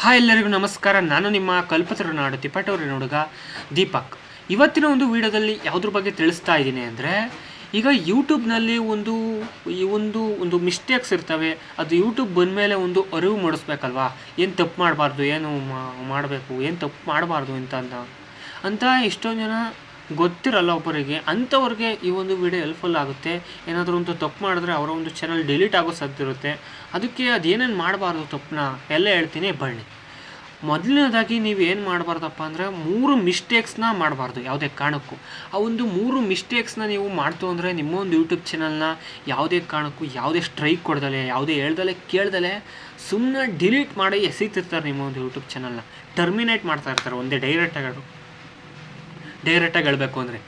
Hi ಎಲ್ಲರಿಗೂ ನಮಸ್ಕಾರ. ನಾನು ನಿಮ್ಮ ಕಲ್ಪತರುನಾಡು ತಿಪಟೂರಿನ ಹುಡುಗ ದೀಪಕ್. ಇವತ್ತಿನ ಒಂದು ವಿಡಿಯೋದಲ್ಲಿ ಯಾವುದ್ರ ಬಗ್ಗೆ ತಿಳಿಸ್ತಾ ಇದ್ದೀನಿ ಅಂದರೆ, ಈಗ ಯೂಟ್ಯೂಬ್ನಲ್ಲಿ ಒಂದು ಮಿಸ್ಟೇಕ್ಸ್ ಇರ್ತವೆ. ಅದು ಯೂಟ್ಯೂಬ್ ಬಂದಮೇಲೆ ಒಂದು ಅರಿವು ಮೂಡಿಸ್ಬೇಕಲ್ವಾ, ಏನು ತಪ್ಪು ಮಾಡಬಾರ್ದು, ಏನು ಮಾಡಬೇಕು, ಏನು ತಪ್ಪು ಮಾಡಬಾರ್ದು ಅಂತ ಎಷ್ಟೊಂದು ಜನ ಗೊತ್ತಿರಲ್ಲ ಒಬ್ಬರಿಗೆ. ಅಂಥವ್ರಿಗೆ ಈ ಒಂದು ವಿಡಿಯೋ ಹೆಲ್ಪ್ಫುಲ್ ಆಗುತ್ತೆ. ಏನಾದರೂ ಒಂದು ತಪ್ಪು ಮಾಡಿದ್ರೆ ಅವರ ಒಂದು ಚಾನಲ್ ಡಿಲೀಟ್ ಆಗೋ ಸಾಧ್ಯ ಇರುತ್ತೆ. ಅದಕ್ಕೆ ಅದೇನೇನು ಮಾಡಬಾರ್ದು ತಪ್ಪನ್ನ ಎಲ್ಲ ಹೇಳ್ತೀನಿ ಬನ್ನಿ. ಮೊದಲನೇದಾಗಿ ನೀವು ಏನು ಮಾಡಬಾರ್ದಪ್ಪ ಅಂದರೆ 3 ಮಿಸ್ಟೇಕ್ಸ್ನ ಮಾಡಬಾರ್ದು ಯಾವುದೇ ಕಾರಣಕ್ಕೂ. ಆ ಒಂದು 3 ಮಿಸ್ಟೇಕ್ಸ್ನ ನೀವು ಮಾಡ್ತು ಅಂದರೆ ನಿಮ್ಮ ಒಂದು ಯೂಟ್ಯೂಬ್ ಚಾನಲ್ನ ಯಾವುದೇ ಕಾರಣಕ್ಕೂ ಯಾವುದೇ ಸ್ಟ್ರೈಕ್ ಕೊಡ್ದಲೆ, ಯಾವುದೇ ಹೇಳ್ದಲೆ ಕೇಳ್ದಲೆ ಸುಮ್ಮನೆ ಡಿಲೀಟ್ ಮಾಡಿ ಎಸೀತಿರ್ತಾರೆ. ನಿಮ್ಮ ಒಂದು ಯೂಟ್ಯೂಬ್ ಚಾನಲ್ನ ಟರ್ಮಿನೇಟ್ ಮಾಡ್ತಾ ಇರ್ತಾರೆ ಒಂದೇ ಡೈರೆಕ್ಟಾಗಿ ಹೇಳಬೇಕು ಅಂದರೆ.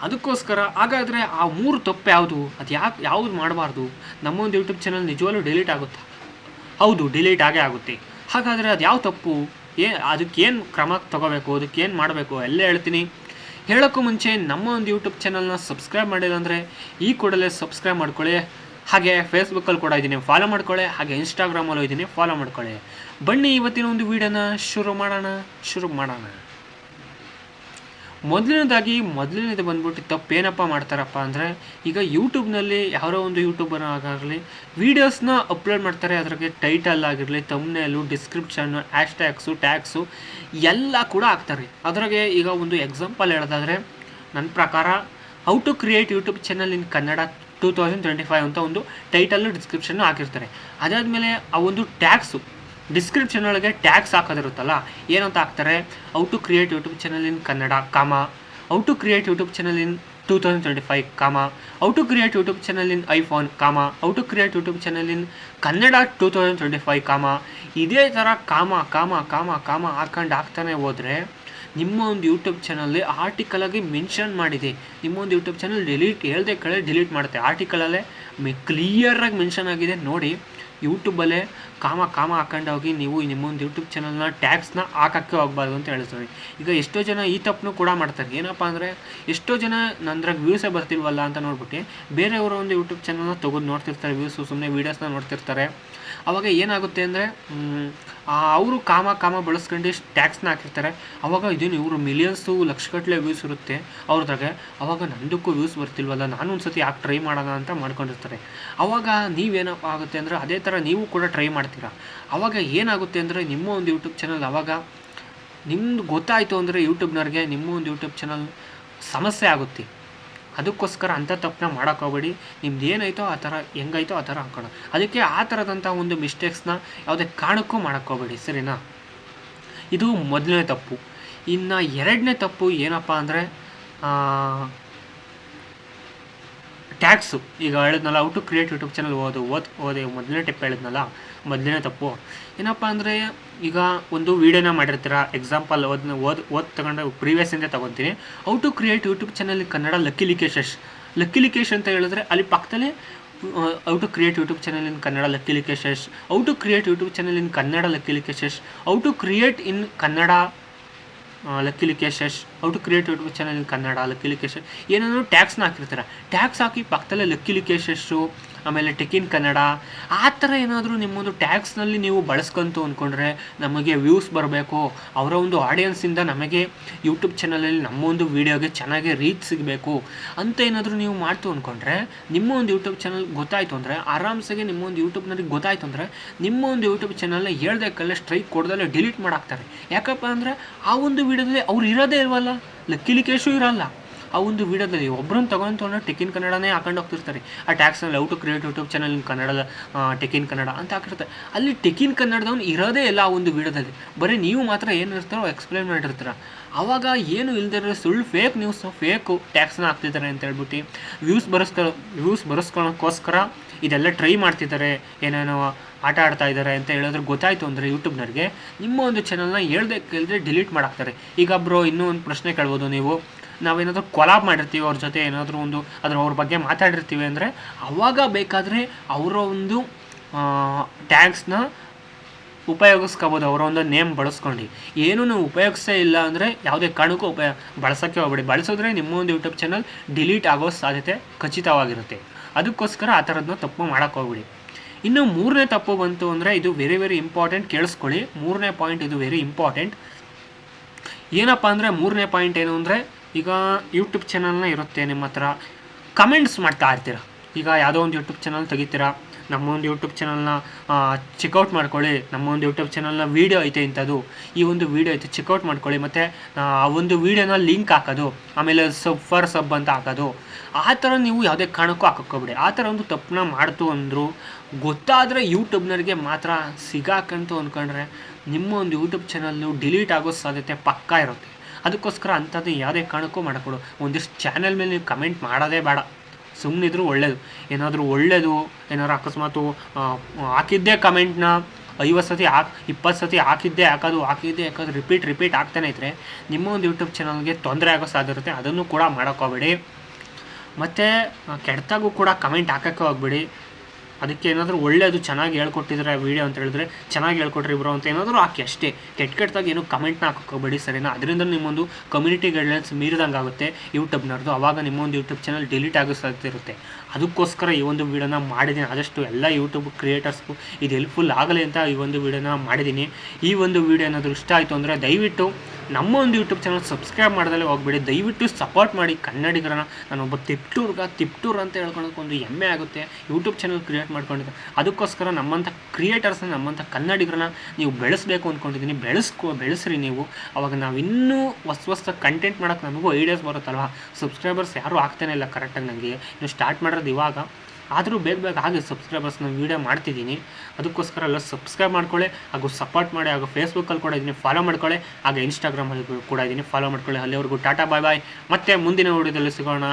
ಅದಕ್ಕೋಸ್ಕರ ಹಾಗಾದರೆ ಆ 3 ತಪ್ಪು ಯಾವುದು, ಅದು ಯಾವುದು ಮಾಡಬಾರ್ದು? ನಮ್ಮೊಂದು ಯೂಟ್ಯೂಬ್ ಚಾನಲ್ ನಿಜವಾಗ್ಲೂ ಡಿಲೀಟ್ ಆಗುತ್ತಾ? ಹೌದು, ಡಿಲೀಟ್ ಆಗೇ ಆಗುತ್ತೆ. ಹಾಗಾದರೆ ಅದು ಯಾವ ತಪ್ಪು, ಅದಕ್ಕೇನು ಕ್ರಮ ತಗೋಬೇಕು, ಅದಕ್ಕೇನು ಮಾಡಬೇಕು ಎಲ್ಲ ಹೇಳ್ತೀನಿ. ಹೇಳೋಕ್ಕೂ ಮುಂಚೆ ನಮ್ಮ ಒಂದು ಯೂಟ್ಯೂಬ್ ಚಾನಲ್ನ ಸಬ್ಸ್ಕ್ರೈಬ್ ಮಾಡಿಲ್ಲ ಅಂದರೆ ಈ ಕೂಡಲೇ ಸಬ್ಸ್ಕ್ರೈಬ್ ಮಾಡ್ಕೊಳ್ಳಿ. ಹಾಗೆ ಫೇಸ್ಬುಕ್ಕಲ್ಲಿ ಕೂಡ ಇದ್ದೀನಿ, ಫಾಲೋ ಮಾಡ್ಕೊಳ್ಳಿ. ಹಾಗೆ ಇನ್ಸ್ಟಾಗ್ರಾಮಲ್ಲೂ ಇದ್ದೀನಿ, ಫಾಲೋ ಮಾಡ್ಕೊಳ್ಳಿ. ಬನ್ನಿ ಇವತ್ತಿನ ಒಂದು ವೀಡಿಯೋನ ಶುರು ಮಾಡೋಣ. ಮೊದಲನೇದು ಬಂದ್ಬಿಟ್ಟು ತಪ್ಪೇನಪ್ಪ ಮಾಡ್ತಾರಪ್ಪ ಅಂದರೆ, ಈಗ ಯೂಟ್ಯೂಬ್ನಲ್ಲಿ ಯಾರೋ ಒಂದು ಯೂಟ್ಯೂಬರ್ ಆಗಲಿ ವೀಡಿಯೋಸ್ನ ಅಪ್ಲೋಡ್ ಮಾಡ್ತಾರೆ. ಅದ್ರಾಗೆ ಟೈಟಲ್ ಆಗಿರಲಿ, ತಮ್ನೇಲು, ಡಿಸ್ಕ್ರಿಪ್ಷನ್ನು, ಟ್ಯಾಗ್ಸು ಎಲ್ಲ ಕೂಡ ಹಾಕ್ತಾರೆ. ಅದ್ರಾಗೆ ಈಗ ಒಂದು ಎಕ್ಸಾಂಪಲ್ ಹೇಳೋದಾದರೆ, ನನ್ನ ಪ್ರಕಾರ how to create YouTube channel in Kannada 2025 ಅಂತ ಒಂದು ಟೈಟಲ್ಲು ಡಿಸ್ಕ್ರಿಪ್ಷನ್ನು ಹಾಕಿರ್ತಾರೆ. ಅದಾದಮೇಲೆ ಆ ಒಂದು ಡಿಸ್ಕ್ರಿಪ್ಷನ್ ಒಳಗೆ ಟ್ಯಾಗ್ಸ್ ಹಾಕೋದಿರುತ್ತಲ್ಲ, ಏನಂತ ಹಾಕ್ತಾರೆ, how to create YouTube channel in Kannada, how to create YouTube channel in 2025, how to create YouTube channel in iPhone, how to create YouTube channel in Kannada 2025, ಇದೇ ಥರ ಕಾಮ ಹಾಕ್ತಾನೆ ಹೋದರೆ ನಿಮ್ಮ ಒಂದು ಯೂಟ್ಯೂಬ್ ಚಾನಲ್ಲಿ ಆರ್ಟಿಕಲಾಗಿ ಮೆನ್ಷನ್ ಮಾಡಿದೆ. ನಿಮ್ಮ ಒಂದು ಯೂಟ್ಯೂಬ್ ಚಾನಲ್ ಡಿಲೀಟ್ ಮಾಡುತ್ತೆ. ಆರ್ಟಿಕಲಲ್ಲೇ ಕ್ಲಿಯರಾಗಿ ಮೆನ್ಷನ್ ಆಗಿದೆ ನೋಡಿ. ಯೂಟ್ಯೂಬಲ್ಲೇ ಕಾಮ ಹಾಕೊಂಡು ಹೋಗಿ ನೀವು ನಿಮ್ಮೊಂದು ಯೂಟ್ಯೂಬ್ ಚಾನಲ್ನ ಟ್ಯಾಗ್ಸ್ನ ಹಾಕೋಕ್ಕೆ ಹೋಗ್ಬಾರ್ದು ಅಂತ ಹೇಳ್ತಾರೆ. ಈಗ ಎಷ್ಟೋ ಜನ ಈ ತಪ್ಪನ್ನು ಕೂಡ ಮಾಡ್ತಾರೆ. ಏನಪ್ಪ ಅಂದರೆ, ಎಷ್ಟೋ ಜನ ನಂದ್ರಾಗ ವ್ಯೂಸೇ ಬರ್ತಿಲ್ವಲ್ಲ ಅಂತ ನೋಡ್ಬಿಟ್ಟು ಬೇರೆಯವರ ಒಂದು ಯೂಟ್ಯೂಬ್ ಚಾನಲ್ನ ತೊಗೊಂಡು ನೋಡ್ತಿರ್ತಾರೆ, ಸುಮ್ಮನೆ ವೀಡಿಯೋಸ್ನ ನೋಡ್ತಿರ್ತಾರೆ. ಆವಾಗ ಏನಾಗುತ್ತೆ ಅಂದರೆ, ಅವರು ಕಾಮ ಬಳಸ್ಕೊಂಡು ಟ್ಯಾಗ್ಸ್ನ ಹಾಕಿರ್ತಾರೆ. ಆವಾಗ ಇವರು ಮಿಲಿಯನ್ಸು ಲಕ್ಷಗಟ್ಟಲೆ ವ್ಯೂಸ್ ಇರುತ್ತೆ ಅವ್ರದ್ರಾಗೆ. ಆವಾಗ ನಂದಕ್ಕೂ ವ್ಯೂಸ್ ಬರ್ತಿಲ್ವಲ್ಲ, ನಾನು ಒಂದು ಸತಿ ಯಾಕೆ ಟ್ರೈ ಮಾಡೋಣ ಅಂತ ಮಾಡ್ಕೊಂಡಿರ್ತಾರೆ. ಆವಾಗ ನೀವೇನಪ್ಪ ಆಗುತ್ತೆ ಅಂದರೆ, ಅದೇ ಥರ ನೀವು ಕೂಡ ಟ್ರೈ ಮಾಡ್ತೀರಾ. ಆವಾಗ ಏನಾಗುತ್ತೆ ಅಂದರೆ, ನಿಮ್ಮ ಒಂದು ಯೂಟ್ಯೂಬ್ ಚಾನಲ್ ಆವಾಗ ನಿಮ್ಮದು ಗೊತ್ತಾಯಿತು ಅಂದರೆ ಯೂಟ್ಯೂಬ್ನವ್ರಿಗೆ ನಿಮ್ಮ ಒಂದು ಯೂಟ್ಯೂಬ್ ಚಾನಲ್ ಸಮಸ್ಯೆ ಆಗುತ್ತೆ. ಅದಕ್ಕೋಸ್ಕರ ಅಂಥ ತಪ್ಪನ್ನ ಮಾಡೋಕ್ಕೋಗ್ಬೇಡಿ. ನಿಮ್ದು ಏನಾಯ್ತೋ ಆ ಥರ, ಹೆಂಗಾಯ್ತೋ ಆ ಥರ ಹಾಕೋಣ. ಅದಕ್ಕೆ ಆ ಥರದಂಥ ಒಂದು ಮಿಸ್ಟೇಕ್ಸ್ನ ಯಾವುದೇ ಕಾರಣಕ್ಕೂ ಮಾಡೋಕ್ಕೋಗ್ಬೇಡಿ, ಸರಿನಾ? ಇದು ಮೊದಲನೇ ತಪ್ಪು. ಇನ್ನು ಎರಡನೇ ತಪ್ಪು ಏನಪ್ಪ ಅಂದರೆ, ಟ್ಯಾಗ್ಸು. ಈಗ ಹೇಳಿದ್ನಲ್ಲ, how to create YouTube channel ಓದಿ ಮೊದಲನೇ ಟಿಪ್ ಹೇಳಿದ್ನಲ್ಲ, ಮೊದಲನೇ ತಪ್ಪು ಏನಪ್ಪ ಅಂದರೆ, ಈಗ ಒಂದು ವೀಡಿಯೋನ ಮಾಡಿರ್ತೀರ. ಎಕ್ಸಾಂಪಲ್ ತಗೊಂಡು ಪ್ರೀವಿಯಸ್ಸಿಂದ ತೊಗೊತೀನಿ. How to create YouTube channel Kannada Lucky Likesh ಅಂತ ಹೇಳಿದ್ರೆ ಅಲ್ಲಿ ಪಕ್ಕದಲ್ಲಿ how to create YouTube channel in Kannada Lucky Likesh, how to create YouTube channel in Kannada Lucky Likesh, how to create in Kannada Lucky Likesh, how to create YouTube channel in Kannada Lucky Likesh ಏನಾದರೂ ಟ್ಯಾಗ್ಸ್ನ ಹಾಕಿರ್ತಾರೆ. Tags ಹಾಕಿ ಪಕ್ಕದಲ್ಲೇ lucky ಲಿಕೇಶಸ್ಸು, ಆಮೇಲೆ ಟೆಕಿನ್ ಕನ್ನಡ, ಆ ಥರ ಏನಾದರೂ ನಿಮ್ಮೊಂದು ಟ್ಯಾಗ್ಸ್ನಲ್ಲಿ ನೀವು ಬಳಸ್ಕೊಂತು ಅಂದ್ಕೊಂಡ್ರೆ ನಮಗೆ ವ್ಯೂಸ್ ಬರಬೇಕು, ಅವರ ಒಂದು ಆಡಿಯನ್ಸಿಂದ ನಮಗೆ ಯೂಟ್ಯೂಬ್ ಚಾನಲಲ್ಲಿ ನಮ್ಮ ಒಂದು ವೀಡಿಯೋಗೆ ಚೆನ್ನಾಗಿ ರೀಚ್ ಸಿಗಬೇಕು ಅಂತ ಏನಾದರೂ ನೀವು ಮಾಡ್ತು ಅಂದ್ಕೊಂಡ್ರೆ, ನಿಮ್ಮ ಒಂದು ಯೂಟ್ಯೂಬ್ ಚಾನಲ್ ಗೊತ್ತಾಯಿತು ಅಂದರೆ, ಆರಾಮ್ಸಾಗಿ ನಿಮ್ಮ ಒಂದು ಯೂಟ್ಯೂಬ್ನಲ್ಲಿ ಗೊತ್ತಾಯಿತು ಅಂದರೆ ನಿಮ್ಮ ಒಂದು ಯೂಟ್ಯೂಬ್ ಚಾನಲ್ನ ಹೇಳ್ದಕ್ಕಲ್ಲೇ ಸ್ಟ್ರೈಕ್ ಕೊಡ್ದಲ್ಲೇ ಡಿಲೀಟ್ ಮಾಡಾಕ್ತಾರೆ. ಯಾಕಪ್ಪ ಅಂದರೆ, ಆ ಒಂದು ವೀಡಿಯೋದಲ್ಲಿ ಅವ್ರು ಇರೋದೇ ಇಲ್ವಲ್ಲ, ಲಕ್ಕಿ ಲಿಕೇಶು ಇರೋಲ್ಲ. ಆ ಒಂದು ವೀಡಿಯೋದಲ್ಲಿ ಒಬ್ಬರನ್ನು ತೊಗೊಂಡು ಟೆಕಿನ್ ಕನ್ನಡನೇ ಹಾಕೊಂಡು ಹೋಗ್ತಿರ್ತಾರೆ. ಆ ಟ್ಯಾಗ್ಸ್ನಲ್ಲಿ how to create YouTube channel in Kannada tech in Kannada ಅಂತ ಹಾಕಿರ್ತಾರೆ. ಅಲ್ಲಿ ಟೆಕಿನ್ ಕನ್ನಡದವ್ನು ಇರೋದೇ ಇಲ್ಲ ಆ ಒಂದು ವೀಡಿಯೋದಲ್ಲಿ. ಬರೀ ನೀವು ಮಾತ್ರ ಏನು ಇರ್ತಾರೋ ಎಕ್ಸ್ಪ್ಲೇನ್ ಮಾಡಿರ್ತೀರ. ಆವಾಗ ಏನು ಇಲ್ದಿರೋ ಸುಳ್ಳು ಫೇಕ್ ನ್ಯೂಸು, ಫೇಕು ಟ್ಯಾಗ್ಸ್ನ ಹಾಕ್ತಿದ್ದಾರೆ ಅಂತ ಹೇಳ್ಬಿಟ್ಟು ವ್ಯೂಸ್ ಬರೆಸ್ಕೊಳ್ಳೋಕ್ಕೋಸ್ಕರ ಇದೆಲ್ಲ ಟ್ರೈ ಮಾಡ್ತಿದ್ದಾರೆ, ಏನೇನೋ ಆಟ ಆಡ್ತಾ ಇದ್ದಾರೆ ಅಂತ ಹೇಳಿದ್ರೆ ಗೊತ್ತಾಯಿತು ಅಂದರೆ ಯೂಟ್ಯೂಬ್ನವ್ರಿಗೆ ನಿಮ್ಮ ಒಂದು ಚಾನಲ್ನ ಕೇಳಿದ್ರೆ ಡಿಲೀಟ್ ಮಾಡಾಕ್ತಾರೆ. ಈಗ ಬ್ರೋ ಇನ್ನೂ ಒಂದು ಪ್ರಶ್ನೆ ಕೇಳ್ಬೋದು ನೀವು, ನಾವೇನಾದರೂ ಕೊಲಾಬ್ ಮಾಡಿರ್ತೀವಿ ಅವ್ರ ಜೊತೆ, ಏನಾದರೂ ಒಂದು ಅವ್ರ ಬಗ್ಗೆ ಮಾತಾಡಿರ್ತೀವಿ ಅಂದರೆ ಆವಾಗ ಬೇಕಾದರೆ ಅವರ ಒಂದು ಟ್ಯಾಗ್ಸ್ನ ಉಪಯೋಗಿಸ್ಕೋಬೋದು, ಅವರ ಒಂದು ನೇಮ್ ಬಳಸ್ಕೊಂಡು. ಏನೂ ನೀವು ಉಪಯೋಗಿಸೇ ಇಲ್ಲ ಅಂದರೆ ಯಾವುದೇ ಕಾರಣಕ್ಕೂ ಬಳಸೋಕ್ಕೆ ಹೋಗ್ಬೇಡಿ. ಬಳಸಿದ್ರೆ ನಿಮ್ಮ ಒಂದು ಯೂಟ್ಯೂಬ್ ಚಾನಲ್ ಡಿಲೀಟ್ ಆಗೋ ಸಾಧ್ಯತೆ ಖಚಿತವಾಗಿರುತ್ತೆ. ಅದಕ್ಕೋಸ್ಕರ ಆ ಥರದನ್ನ ತಪ್ಪು ಮಾಡೋಕ್ಕೆ ಹೋಗ್ಬಿಡಿ. ಇನ್ನು ಮೂರನೇ ತಪ್ಪು ಬಂತು ಅಂದರೆ ಇದು ವೆರಿ ವೆರಿ ಇಂಪಾರ್ಟೆಂಟ್, ಕೇಳಿಸ್ಕೊಳ್ಳಿ. ಮೂರನೇ ಪಾಯಿಂಟ್ ಇದು ವೆರಿ ಇಂಪಾರ್ಟೆಂಟ್. ಏನಪ್ಪ ಅಂದರೆ ಮೂರನೇ ಪಾಯಿಂಟ್ ಏನು ಅಂದರೆ, ಈಗ ಯೂಟ್ಯೂಬ್ ಚಾನಲ್ನ ಇರುತ್ತೆ ನಿಮ್ಮ ಹತ್ರ, ಕಮೆಂಟ್ಸ್ ಮಾಡ್ತಾ ಇರ್ತೀರ. ಈಗ ಯಾವುದೋ ಒಂದು ಯೂಟ್ಯೂಬ್ ಚಾನಲ್ ತೆಗಿತೀರಾ, ನಮ್ಮ ಒಂದು ಯೂಟ್ಯೂಬ್ ಚಾನಲ್ನ ಚೆಕ್ಔಟ್ ಮಾಡ್ಕೊಳ್ಳಿ, ನಮ್ಮ ಒಂದು ಯೂಟ್ಯೂಬ್ ಚಾನಲ್ನ ವೀಡಿಯೋ ಐತೆ ಇಂಥದ್ದು, ಈ ಒಂದು ವೀಡಿಯೋ ಐತೆ ಚೆಕ್ಔಟ್ ಮಾಡ್ಕೊಳ್ಳಿ, ಮತ್ತು ಆ ಒಂದು ವೀಡಿಯೋನ ಲಿಂಕ್ ಹಾಕೋದು, ಆಮೇಲೆ ಸಬ್ ಅಂತ ಹಾಕೋದು, ಆ ಥರ ನೀವು ಯಾವುದೇ ಕಾರಣಕ್ಕೂ ಹಾಕೋಬಿಡಿ. ಆ ಥರ ಒಂದು ತಪ್ಪನ್ನ ಮಾಡ್ತು ಅಂದರು ಗೊತ್ತಾದರೆ ಯೂಟ್ಯೂಬ್ನವ್ರಿಗೆ ಮಾತ್ರ ಸಿಗಾಕಂತು ಅಂದ್ಕೊಂಡ್ರೆ ನಿಮ್ಮ ಒಂದು ಯೂಟ್ಯೂಬ್ ಚಾನಲ್ಲು ಡಿಲೀಟ್ ಆಗೋ ಸಾಧ್ಯತೆ ಪಕ್ಕಾ ಇರುತ್ತೆ. ಅದಕ್ಕೋಸ್ಕರ ಅಂಥದ್ದು ಯಾವುದೇ ಕಾರಣಕ್ಕೂ ಮಾಡಕೊಡು. ಒಂದಿಷ್ಟು ಚಾನಲ್ ಮೇಲೆ ನೀವು ಕಮೆಂಟ್ ಮಾಡೋದೇ ಬೇಡ, ಸುಮ್ಮನಿದ್ರು ಒಳ್ಳೆಯದು. ಏನಾದರೂ ಅಕಸ್ಮಾತು ಹಾಕಿದ್ದೇ ಕಮೆಂಟ್ನ 50 ಸತಿ 20 ಸತಿ ಹಾಕೋದು ರಿಪೀಟ್ ಆಗ್ತಾನೆ ಇದ್ದರೆ ನಿಮ್ಮ ಒಂದು ಯೂಟ್ಯೂಬ್ ಚಾನಲ್ಗೆ ತೊಂದರೆ ಆಗೋ ಸಾಧ್ಯ ಇರುತ್ತೆ. ಅದನ್ನು ಕೂಡ ಮಾಡೋಕ್ಕೋಗ್ಬೇಡಿ. ಮತ್ತು ಕೆಟ್ಟದಾಗೂ ಕೂಡ ಕಮೆಂಟ್ ಹಾಕೋಕ್ಕೆ ಹೋಗ್ಬೇಡಿ. ಅದಕ್ಕೆ ಏನಾದರೂ ಒಳ್ಳೆಯದು ಚೆನ್ನಾಗಿ ಹೇಳ್ಕೊಟ್ಟಿದ್ರೆ ವೀಡಿಯೋ ಅಂತ ಹೇಳಿದ್ರೆ ಚೆನ್ನಾಗಿ ಹೇಳ್ಕೊಟ್ರಿ ಬ್ರೋ ಅಂತ ಏನಾದರೂ ಹಾಕಿ ಅಷ್ಟೇ. ಕೆಟ್ಟದಾಗಿ ಏನೂ ಕಮೆಂಟ್ನ ಹಾಕೋಬೇಡಿ, ಸರಿನಾ? ಅದರಿಂದ ನಿಮ್ಮೊಂದು ಕಮ್ಯುನಿಟಿ ಗೈಡ್ಲೈನ್ಸ್ ಮೀರಿದಂಗೆ ಆಗುತ್ತೆ ಯೂಟ್ಯೂಬ್ನವ್ರದ್ದು. ಆವಾಗ ನಿಮ್ಮೊಂದು ಯೂಟ್ಯೂಬ್ ಚಾನಲ್ ಡಿಲೀಟ್ ಆಗೋ ಸಾಧ್ಯತೆ ಇರುತ್ತೆ. ಅದಕ್ಕೋಸ್ಕರ ಈ ಒಂದು ವೀಡಿಯೋನ ಮಾಡಿದ್ದೀನಿ. ಆದಷ್ಟು ಎಲ್ಲ ಯೂಟ್ಯೂಬ್ ಕ್ರಿಯೇಟರ್ಸ್ಗೂ ಇದು ಹೆಲ್ಪ್ಫುಲ್ ಆಗಲಿ ಅಂತ ಈ ಒಂದು ವೀಡಿಯೋನ ಮಾಡಿದ್ದೀನಿ. ಈ ಒಂದು ವೀಡಿಯೋ ಏನಾದರೂ ಇಷ್ಟ ಆಯಿತು ಅಂದರೆ ದಯವಿಟ್ಟು ನಮ್ಮ ಒಂದು ಯೂಟ್ಯೂಬ್ ಚಾನಲ್ ಸಬ್ಸ್ಕ್ರೈಬ್ ಮಾಡ್ದಲ್ಲೇ ಹೋಗ್ಬೇಡಿ. ದಯವಿಟ್ಟು ಸಪೋರ್ಟ್ ಮಾಡಿ ಕನ್ನಡಿಗರನ್ನ. ನಾನೊಬ್ಬ ತಿಪ್ಟೂರ್ ಅಂತ ಹೇಳ್ಕೊಳಕ್ಕೆ ಒಂದು ಹೆಮ್ಮೆ ಆಗುತ್ತೆ. ಯೂಟ್ಯೂಬ್ ಚಾನಲ್ ಕ್ರಿಯೇಟ್ ಮಾಡ್ಕೊಂಡಿದ್ದೆ, ಅದಕ್ಕೋಸ್ಕರ ನಮ್ಮಂಥ ಕ್ರಿಯೇಟರ್ಸ್ನ, ನಮ್ಮಂಥ ಕನ್ನಡಿಗರನ್ನ ನೀವು ಬೆಳೆಸಬೇಕು ಅಂದ್ಕೊಂಡಿದ್ದೀನಿ. ಬೆಳೆಸ್ರಿ ನೀವು. ಅವಾಗ ನಾವು ಇನ್ನೂ ಹೊಸ ಕಂಟೆಂಟ್ ಮಾಡೋಕ್ಕೆ ನಮಗೂ ಐಡಿಯಾಸ್ ಬರುತ್ತಲ್ವ. ಸಬ್ಸ್ಕ್ರೈಬರ್ಸ್ ಯಾರೂ ಆಗ್ತಾನೆ ಇಲ್ಲ ಕರೆಕ್ಟಾಗಿ. ನನಗೆ ನೀವು ಸ್ಟಾರ್ಟ್ ಮಾಡೋದು ಇವಾಗ, ಆದರೂ ಬೇಗ ಹಾಗೆ ಸಬ್ಸ್ಕ್ರೈಬರ್ಸ್ನ ವೀಡಿಯೋ ಮಾಡ್ತಿದ್ದೀನಿ. ಅದಕ್ಕೋಸ್ಕರ ಎಲ್ಲ ಸಬ್ಸ್ಕ್ರೈಬ್ ಮಾಡ್ಕೊಳ್ಳಿ, ಹಾಗೂ ಸಪೋರ್ಟ್ ಮಾಡಿ. ಹಾಗೂ ಫೇಸ್ಬುಕ್ಕಲ್ಲಿ ಕೂಡ ಇದ್ದೀನಿ, ಫಾಲೋ ಮಾಡ್ಕೊಳ್ಳಿ. ಹಾಗೆ ಇನ್ಸ್ಟಾಗ್ರಾಮಲ್ಲಿ ಕೂಡ ಇದ್ದೀನಿ, ಫಾಲೋ ಮಾಡ್ಕೊಳ್ಳಿ. ಅಲ್ಲಿವರೆಗೂ ಟಾಟಾ ಬಾಯ್. ಮತ್ತೆ ಮುಂದಿನ ವಿಡಿಯೋದಲ್ಲಿ ಸಿಗೋಣ.